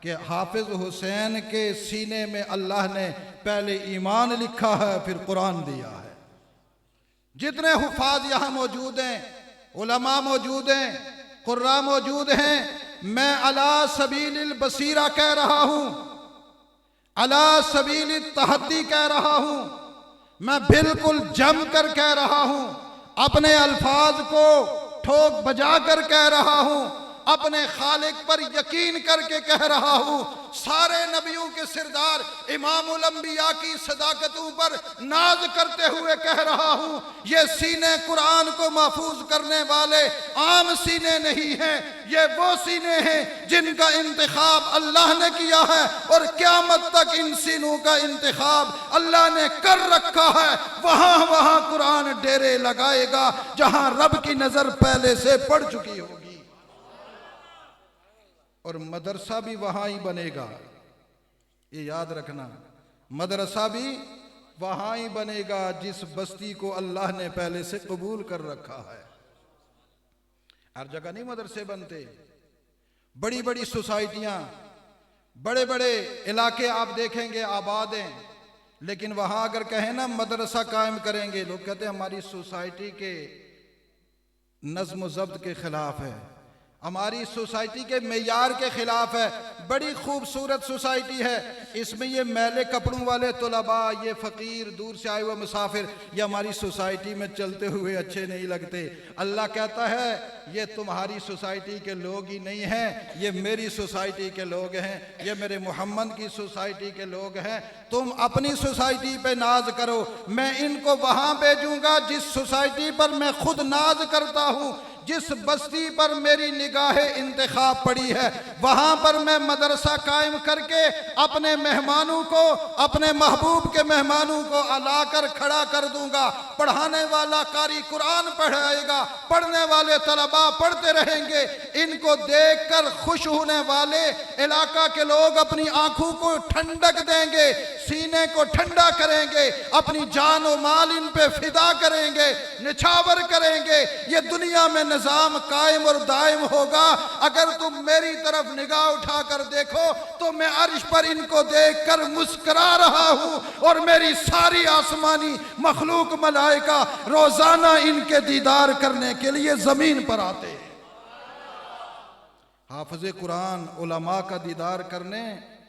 کہ حافظ حسین کے سینے میں اللہ نے پہلے ایمان لکھا ہے پھر قرآن دیا ہے۔ جتنے حفاظ یہاں موجود ہیں، علماء موجود ہیں، قراء موجود ہیں، میں علی سبیل البصیرہ کہہ رہا ہوں، علی سبیل التحدی کہہ رہا ہوں، میں بالکل جم کر کہہ رہا ہوں، اپنے الفاظ کو ٹھوک بجا کر کہہ رہا ہوں، اپنے خالق پر یقین کر کے کہہ رہا ہوں، سارے نبیوں کے سردار امام الانبیاء کی صداقتوں پر ناز کرتے ہوئے کہہ رہا ہوں، یہ سینے قرآن کو محفوظ کرنے والے عام سینے نہیں ہیں، یہ وہ سینے ہیں جن کا انتخاب اللہ نے کیا ہے، اور قیامت تک ان سینوں کا انتخاب اللہ نے کر رکھا ہے۔ وہاں قرآن ڈیرے لگائے گا جہاں رب کی نظر پہلے سے پڑ چکی ہوگی، اور مدرسہ بھی وہاں ہی بنے گا۔ یہ یاد رکھنا، مدرسہ بھی وہاں ہی بنے گا جس بستی کو اللہ نے پہلے سے قبول کر رکھا ہے۔ ہر جگہ نہیں مدرسے بنتے، بڑی بڑی سوسائٹیاں، بڑے بڑے علاقے آپ دیکھیں گے آباد ہیں، لیکن وہاں اگر کہیں نا مدرسہ قائم کریں گے، لوگ کہتے ہیں ہماری سوسائٹی کے نظم و ضبط کے خلاف ہے، ہماری سوسائٹی کے معیار کے خلاف ہے۔ بڑی خوبصورت سوسائٹی ہے، اس میں یہ میلے کپڑوں والے طلباء، یہ فقیر، دور سے آئے ہوئے مسافر، یہ ہماری سوسائٹی میں چلتے ہوئے اچھے نہیں لگتے۔ اللہ کہتا ہے یہ تمہاری سوسائٹی کے لوگ ہی نہیں ہیں، یہ میری سوسائٹی کے لوگ ہیں، یہ میرے محمد کی سوسائٹی کے لوگ ہیں۔ تم اپنی سوسائٹی پہ ناز کرو، میں ان کو وہاں بھیجوں گا جس سوسائٹی پر میں خود ناز کرتا ہوں، جس بستی پر میری نگاہ انتخاب پڑی ہے، وہاں پر میں مدرسہ قائم کر کے اپنے مہمانوں کو، اپنے محبوب کے مہمانوں کو لا کر کھڑا کر دوں گا۔ پڑھانے والا قاری قرآن پڑھائے گا، پڑھنے والے طلباء پڑھتے رہیں گے، ان کو دیکھ کر خوش ہونے والے علاقہ کے لوگ اپنی آنکھوں کو ٹھنڈک دیں گے، سینے کو ٹھنڈا کریں گے، اپنی جان و مال ان پہ فدا کریں گے، نچھاور کریں گے۔ یہ دنیا میں نظام قائم اور دائم ہوگا۔ اگر تم میری طرف نگاہ اٹھا کر دیکھو تو میں عرش پر ان کو دیکھ کر مسکرا رہا ہوں، اور میری ساری آسمانی مخلوق ملائکہ روزانہ ان کے دیدار کرنے کے لیے زمین پر آتے ہیں۔ حافظ قرآن علماء کا دیدار کرنے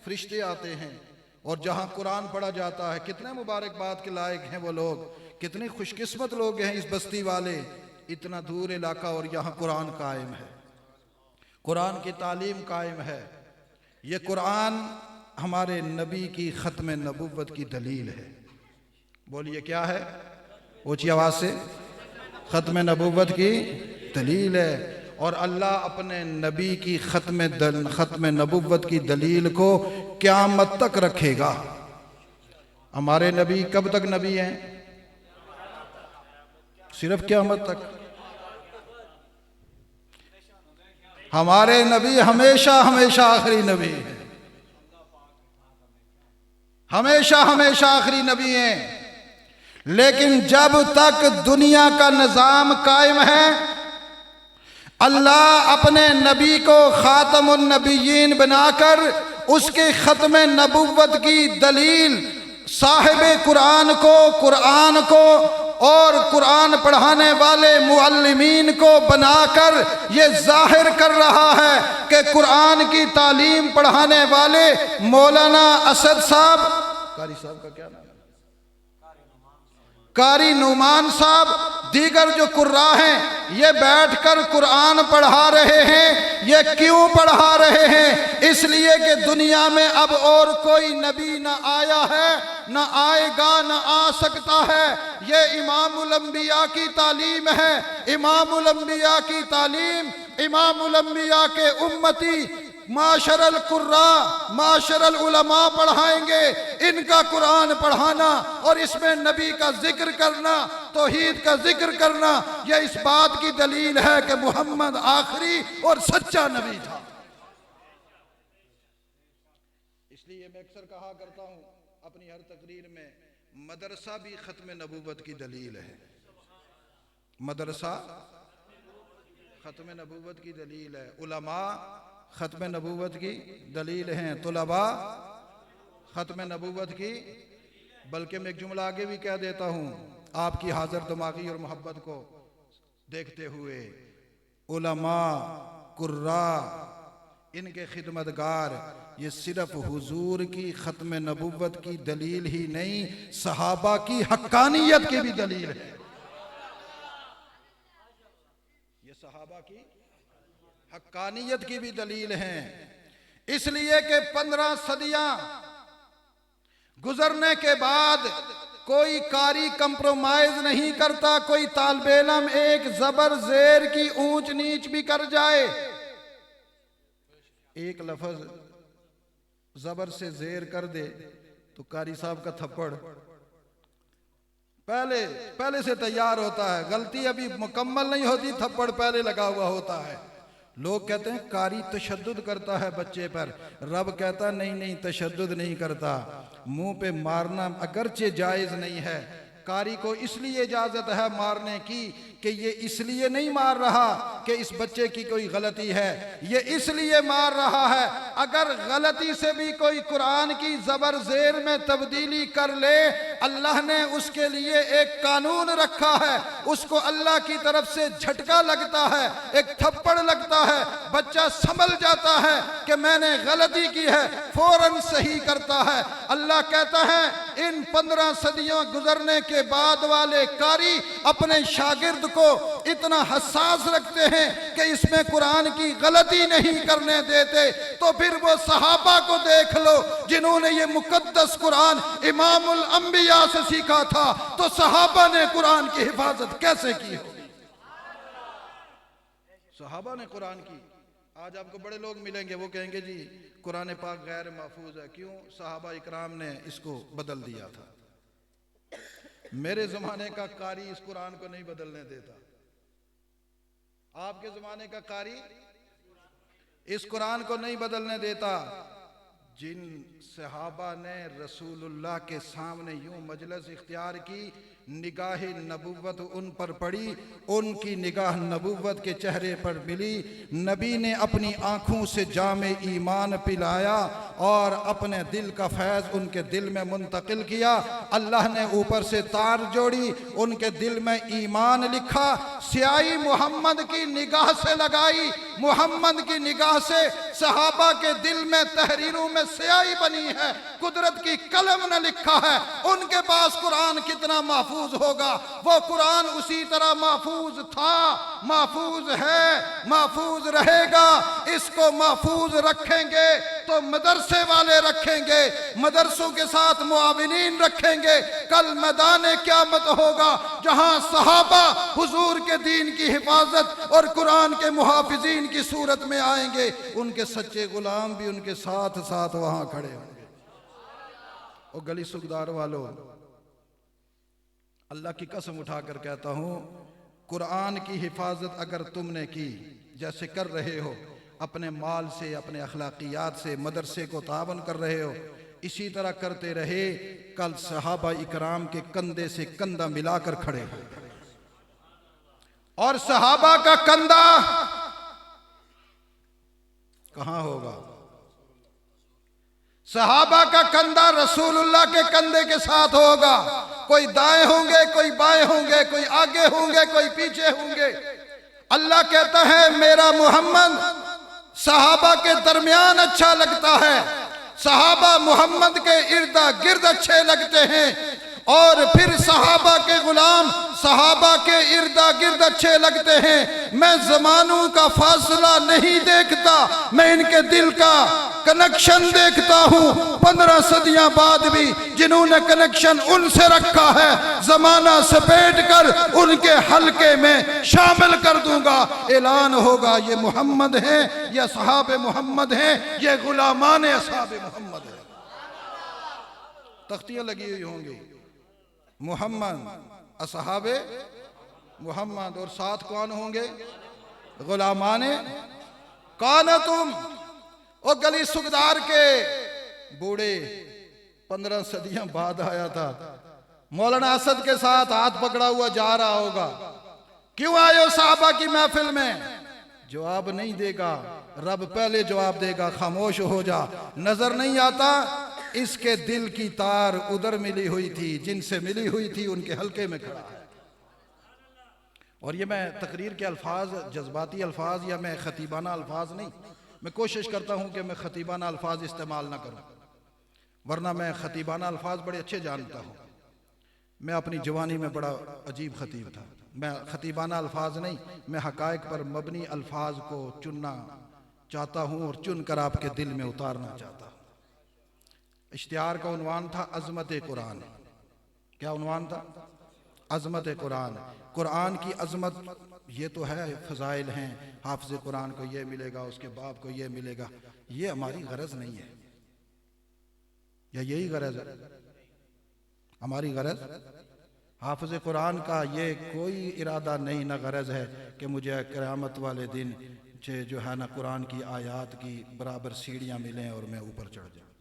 فرشتے آتے ہیں، اور جہاں قرآن پڑھا جاتا ہے، کتنے مبارکباد کے لائق ہیں وہ لوگ، کتنے خوش قسمت لوگ ہیں اس بستی والے، اتنا دور علاقہ اور یہاں قرآن قائم ہے، قرآن کی تعلیم قائم ہے۔ یہ قرآن ہمارے نبی کی ختم نبوت کی دلیل ہے۔ بولیے کیا ہے؟ اونچی آواز سے، ختم نبوت کی دلیل ہے، اور اللہ اپنے نبی کی ختم نبوت کی دلیل کو قیامت تک رکھے گا۔ ہمارے نبی کب تک نبی ہیں؟ صرف قیامت تک۔ ہمارے نبی ہمیشہ ہمیشہ آخری نبی ہیں، ہمیشہ ہمیشہ آخری نبی ہیں، لیکن جب تک دنیا کا نظام قائم ہے، اللہ اپنے نبی کو خاتم النبیین بنا کر اس کے ختم نبوت کی دلیل صاحب قرآن کو اور قرآن پڑھانے والے معلمین کو بنا کر یہ ظاہر کر رہا ہے کہ قرآن کی تعلیم پڑھانے والے مولانا اسد صاحب، قاری صاحب کا کیا نام ہے؟ قاری نعمان صاحب، دیگر جو قراء ہیں، یہ بیٹھ کر قرآن پڑھا رہے ہیں۔ یہ کیوں پڑھا رہے ہیں؟ اس لیے کہ دنیا میں اب اور کوئی نبی نہ آیا ہے، نہ آئے گا، نہ آ سکتا ہے۔ یہ امام الانبیاء کی تعلیم ہے۔ امام الانبیاء کی تعلیم، امام الانبیاء کے امتی معاشر القراء، معاشر العلماء پڑھائیں گے۔ ان کا قرآن پڑھانا اور اس میں نبی کا ذکر کرنا، توحید کا ذکر کرنا، یہ اس بات کی دلیل ہے کہ محمد آخری اور سچا نبی تھا۔ اس لیے میں اکثر کہا کرتا ہوں اپنی ہر تقریر میں، مدرسہ بھی ختم نبوت کی دلیل ہے۔ مدرسہ ختم نبوت کی دلیل ہے۔ علماء ختم نبوت کی دلیل ہیں طلباء ختم نبوت کی، بلکہ میں ایک جملہ آگے بھی کہہ دیتا ہوں آپ کی حاضر دماغی اور محبت کو دیکھتے ہوئے، علماء قراء ان کے خدمتگار یہ صرف حضور کی ختم نبوت کی دلیل ہی نہیں، صحابہ کی حقانیت کی بھی دلیل ہے۔ یہ صحابہ کی حقانیت کی بھی دلیل ہیں، اس لیے کہ 15 صدیاں گزرنے کے بعد کوئی قاری کمپرومائز نہیں کرتا، کوئی طالب علم ایک زبر زیر کی اونچ نیچ بھی کر جائے، ایک لفظ زبر سے زیر کر دے تو قاری صاحب کا تھپڑ پہلے سے تیار ہوتا ہے، غلطی ابھی مکمل نہیں ہوتی، تھپڑ پہلے لگا ہوا ہوتا ہے۔ لوگ کہتے ہیں قاری تشدد کرتا ہے بچے پر، رب کہتا نہیں تشدد نہیں کرتا، منہ پہ مارنا اگرچہ جائز نہیں ہے، قاری کو اس لیے اجازت ہے مارنے کی کہ یہ اس لیے نہیں مار رہا کہ اس بچے کی کوئی غلطی ہے، یہ اس لیے مار رہا ہے اگر غلطی سے بھی کوئی قرآن کی زبر زیر میں تبدیلی کر لے، اللہ نے اس کے لیے ایک قانون رکھا ہے، اس کو اللہ کی طرف سے جھٹکا لگتا ہے، ایک تھپڑ لگتا ہے، بچہ سنبھل جاتا ہے کہ میں نے غلطی کی ہے، فوراً صحیح کرتا ہے۔ اللہ کہتا ہے ان 15 صدیوں گزرنے کے بعد والے قاری اپنے شاگرد کو اتنا حساس رکھتے ہیں کہ اس میں قرآن کی غلطی نہیں کرنے دیتے، تو پھر وہ صحابہ کو دیکھ لو جنہوں نے یہ مقدس قرآن امام الانبیاء سے سیکھا تھا، تو صحابہ نے قرآن کی حفاظت کیسے کی ہوگی؟ صحابہ نے قرآن کی۔ آج آپ کو بڑے لوگ ملیں گے وہ کہیں گے جی قرآن پاک غیر محفوظ ہے، کیوں؟ صحابہ اکرام نے اس کو بدل دیا تھا۔ میرے زمانے کا قاری اس قرآن کو نہیں بدلنے دیتا، آپ کے زمانے کا قاری اس قرآن کو نہیں بدلنے دیتا۔ جن صحابہ نے رسول اللہ کے سامنے یوں مجلس اختیار کی، نگاہ نبوت ان پر پڑی، ان کی نگاہ نبوت کے چہرے پر ملی، نبی نے اپنی آنکھوں سے جام ایمان پلایا اور اپنے دل کا فیض ان کے دل میں منتقل کیا، اللہ نے اوپر سے تار جوڑی، ان کے دل میں ایمان لکھا، سیاہی محمد کی نگاہ سے لگائی، محمد کی نگاہ سے صحابہ کے دل میں تحریروں میں سیاہی بنی ہے، قدرت کی قلم نے لکھا ہے۔ ان کے پاس قرآن کتنا محفوظ ہوگا، وہ قرآن اسی طرح محفوظ تھا، محفوظ ہے، محفوظ رہے گا۔ اس کو محفوظ رکھیں گے تو مدرسے والے رکھیں گے، مدرسوں کے ساتھ معاونین رکھیں گے، کل میدان قیامت ہوگا جہاں صحابہ حضور کے دین کی حفاظت اور قرآن کے محافظین کی صورت میں آئیں گے، ان کے سچے غلام بھی ان کے ساتھ ساتھ وہاں کھڑے ہوں گے۔ اور گلی سکدار والو، اللہ کی قسم اٹھا کر کہتا ہوں، قرآن کی حفاظت اگر تم نے کی جیسے کر رہے ہو، اپنے مال سے، اپنے اخلاقیات سے مدرسے کو تعاون کر رہے ہو، اسی طرح کرتے رہے، کل صحابہ اکرام کے کندھے سے کندھا ملا کر کھڑے ہو، اور صحابہ کا کندھا کہاں ہوگا؟ صحابہ کا کندھا رسول اللہ کے کندھے کے ساتھ ہوگا، کوئی دائیں ہوں گے، کوئی بائیں ہوں گے، کوئی آگے ہوں گے، کوئی پیچھے ہوں گے۔ اللہ کہتا ہے میرا محمد صحابہ کے درمیان اچھا لگتا ہے، صحابہ محمد کے ارد گرد اچھے لگتے ہیں، اور پھر صحابہ کے غلام صحابہ کے ارد گرد اچھے لگتے ہیں۔ میں زمانوں کا فاصلہ نہیں دیکھتا، میں ان کے دل کا کنیکشن دیکھتا ہوں۔ 15 صدیاں بعد بھی جنہوں نے کنیکشن ان سے رکھا ہے، زمانہ سپیٹ کر ان کے حلقے میں شامل کر دوں گا۔ اعلان ہوگا یہ محمد ہیں، یہ اصحاب محمد ہیں، یہ غلامان اصحاب محمد ہیں۔ تختیاں لگی ہوئی ہوں گی، محمد، اصحاب محمد، اور ساتھ کون ہوں گے؟ غلامان۔ کون تم؟ وہ گلی سکدار کے بوڑھے 15 صدیاں بعد آیا تھا، مولانا اسد کے ساتھ ہاتھ پکڑا ہوا جا رہا ہوگا، کیوں آئے ہو صحابہ کی محفل میں؟ جواب نہیں دے گا، رب پہلے جواب دے گا خاموش ہو جا، نظر نہیں آتا؟ اس کے دل کی تار ادھر ملی ہوئی تھی، جن سے ملی ہوئی تھی ان کے حلقے میں کھڑا ہے۔ اور یہ میں تقریر کے الفاظ جذباتی الفاظ یا میں خطیبانہ الفاظ نہیں، میں کوشش کرتا ہوں کہ میں خطیبانہ الفاظ استعمال نہ کروں، ورنہ میں خطیبانہ الفاظ بڑے اچھے جانتا ہوں۔ میں اپنی جوانی میں بڑا عجیب خطیب تھا۔ میں خطیبانہ الفاظ نہیں، میں حقائق پر مبنی الفاظ کو چننا چاہتا ہوں اور چن کر آپ کے دل میں اتارنا چاہتا ہوں۔ اشتہار کا عنوان تھا عظمت قرآن۔ کیا عنوان تھا؟ عظمت قرآن۔ قرآن کی عظمت یہ تو ہے، فضائل ہیں، حافظ قرآن کو یہ ملے گا، اس کے باپ کو یہ ملے گا، یہ ہماری غرض نہیں ہے۔ یا یہی غرض ہے ہماری؟ غرض حافظ قرآن کا یہ کوئی ارادہ نہیں، نہ غرض ہے کہ مجھے قیامت والے دن جو ہے نا قرآن کی آیات کی برابر سیڑھیاں ملیں اور میں اوپر چڑھ جاؤں۔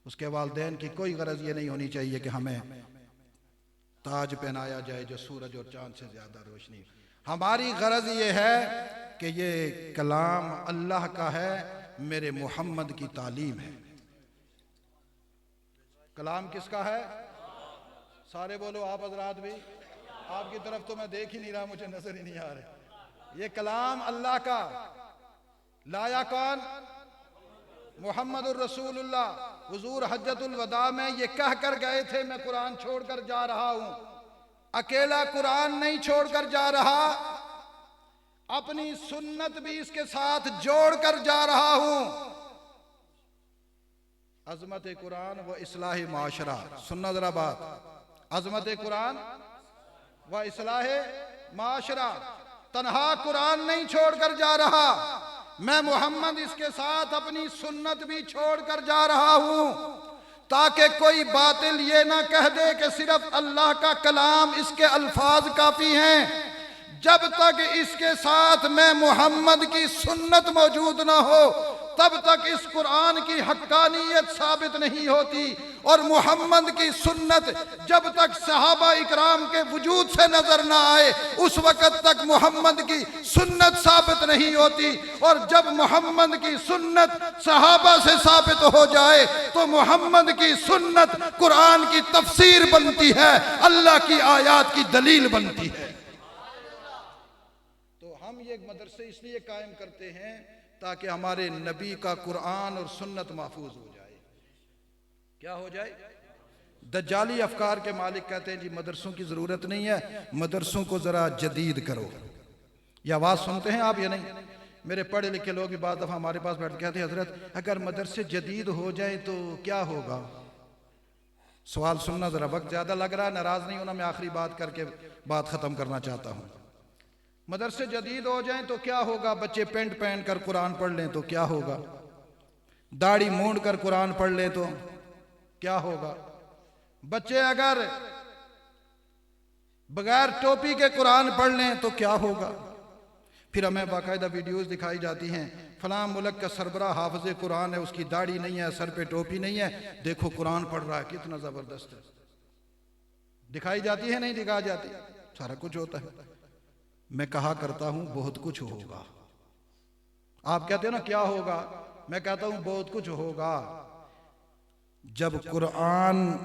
اس کے والدین کی کوئی غرض یہ نہیں ہونی چاہیے کہ ہمیں تاج پہنایا جائے جو سورج اور چاند سے زیادہ روشنی۔ ہماری غرض یہ ہے کہ یہ کلام اللہ کا ہے، میرے محمد کی تعلیم ہے۔ کلام کس کا ہے؟ سارے بولو، آپ حضرات بھی۔ آپ کی طرف تو میں دیکھ ہی نہیں رہا، مجھے نظر ہی نہیں آ رہا۔ یہ کلام اللہ کا، لایا کون؟ محمد الرسول اللہ۔ حضور حجۃ الوداع میں یہ کہہ کر گئے تھے میں قرآن چھوڑ کر جا رہا ہوں۔ اکیلا قرآن نہیں چھوڑ کر جا رہا، اپنی سنت بھی اس کے ساتھ جوڑ کر جا رہا ہوں۔ عظمت قرآن و اصلاح معاشرہ، سننا ذرا بات، عظمت قرآن و اصلاح معاشرہ۔ تنہا قرآن نہیں چھوڑ کر جا رہا، میں محمد اس کے ساتھ اپنی سنت بھی چھوڑ کر جا رہا ہوں، تاکہ کوئی باطل یہ نہ کہہ دے کہ صرف اللہ کا کلام، اس کے الفاظ کافی ہیں۔ جب تک اس کے ساتھ میں محمد کی سنت موجود نہ ہو، تب تک اس قرآن کی حقانیت ثابت نہیں ہوتی۔ اور محمد کی سنت جب تک صحابہ اکرام کے وجود سے نظر نہ آئے، اس وقت تک محمد کی سنت ثابت نہیں ہوتی۔ اور جب محمد کی سنت صحابہ سے ثابت ہو جائے تو محمد کی سنت قرآن کی تفسیر بنتی ہے، اللہ کی آیات کی دلیل بنتی ہے۔ تو ہم یہ مدرسے اس لیے قائم کرتے ہیں تاکہ ہمارے نبی کا قرآن اور سنت محفوظ ہو جائے۔ کیا ہو جائے؟ دجالی افکار کے مالک کہتے ہیں جی مدرسوں کی ضرورت نہیں ہے، مدرسوں کو ذرا جدید کرو۔ یہ آواز سنتے ہیں آپ یا نہیں؟ میرے پڑھے لکھے لوگ بھی بعض دفعہ ہمارے پاس بیٹھ کے کہتے ہیں حضرت اگر مدرسے جدید ہو جائیں تو کیا ہوگا؟ سوال سننا ذرا، وقت زیادہ لگ رہا ہے، ناراض نہیں ہونا، میں آخری بات کر کے بات ختم کرنا چاہتا ہوں۔ مدرسے جدید ہو جائیں تو کیا ہوگا؟ بچے پینٹ پہن کر قرآن پڑھ لیں تو کیا ہوگا؟ داڑھی مونڈ کر قرآن پڑھ لیں تو کیا ہوگا؟ بچے اگر بغیر ٹوپی کے قرآن پڑھ لیں تو کیا ہوگا؟ پھر ہمیں باقاعدہ ویڈیوز دکھائی جاتی ہیں، فلاں ملک کا سربراہ حافظ قرآن ہے، اس کی داڑھی نہیں ہے، سر پہ ٹوپی نہیں ہے، دیکھو قرآن پڑھ رہا ہے، کتنا زبردست ہے۔ دکھائی جاتی ہے نہیں دکھائی جاتی؟ سارا کچھ ہوتا ہے۔ میں کہا کرتا ہوں بہت کچھ ہوگا۔ آپ کہتے ہیں نا کیا ہوگا؟ میں کہتا ہوں بہت کچھ ہوگا۔ جب قرآن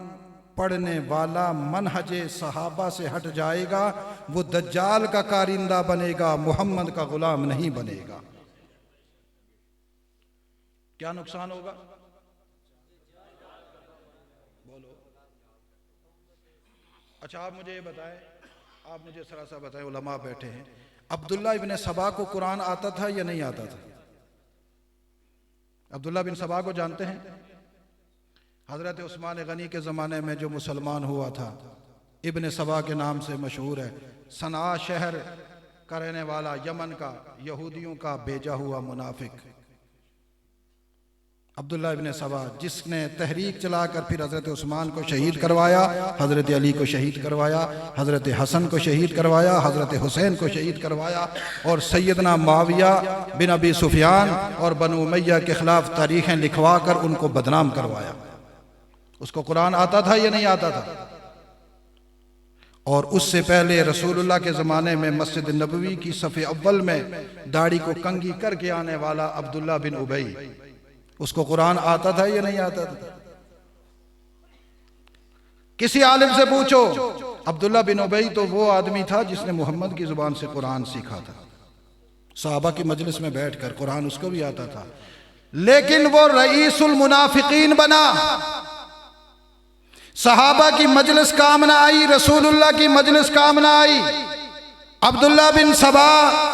پڑھنے والا منہج صحابہ سے ہٹ جائے گا، وہ دجال کا کارندہ بنے گا، محمد کا غلام نہیں بنے گا۔ کیا نقصان ہوگا؟ بولو۔ اچھا آپ مجھے یہ بتائیں، آپ مجھے سراسا بتائیں، علماء بیٹھے ہیں، عبداللہ ابن سبا کو قرآن آتا تھا یا نہیں آتا تھا؟ عبداللہ بن سبا کو جانتے ہیں؟ حضرت عثمان غنی کے زمانے میں جو مسلمان ہوا تھا، ابن سبا کے نام سے مشہور ہے، صنعاء شہر کا رہنے والا، یمن کا، یہودیوں کا بھیجا ہوا منافق عبداللہ ابن سبا، جس نے تحریک چلا کر پھر حضرت عثمان کو شہید کروایا، حضرت علی کو شہید کروایا، حضرت حسن کو شہید کروایا، حضرت حسین کو شہید کروایا، اور سیدنا معاویہ بن ابی سفیان اور بنو امیہ کے خلاف تاریخیں لکھوا کر ان کو بدنام کروایا۔ اس کو قرآن آتا تھا یا نہیں آتا تھا؟ اور اس سے پہلے رسول اللہ کے زمانے میں مسجد نبوی کی صف اول میں داڑھی کو کنگھی کر کے آنے والا عبداللہ بن ابی، اس کو قرآن آتا تھا یا نہیں آتا تھا؟ کسی عالم سے پوچھو، عبداللہ بن ابی تو وہ آدمی تھا جس نے محمد کی زبان سے قرآن سیکھا تھا، صحابہ کی مجلس میں بیٹھ کر قرآن اس کو بھی آتا تھا، لیکن وہ رئیس المنافقین بنا۔ صحابہ کی مجلس کام نہ آئی، رسول اللہ کی مجلس کام نہ آئی۔ عبداللہ بن سبا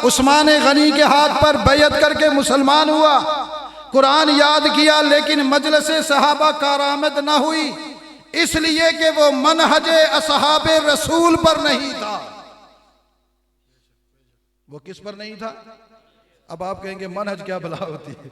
عثمان غنی کے ہاتھ پر بیعت کر کے مسلمان ہوا، قرآن یاد کیا، لیکن مجلس صحابہ کارآمد نہ ہوئی، اس لیے کہ وہ منہج اصحاب رسول پر نہیں تھا۔ وہ کس پر نہیں تھا؟ اب آپ کہیں گے منہج کیا بلا ہوتی ہے؟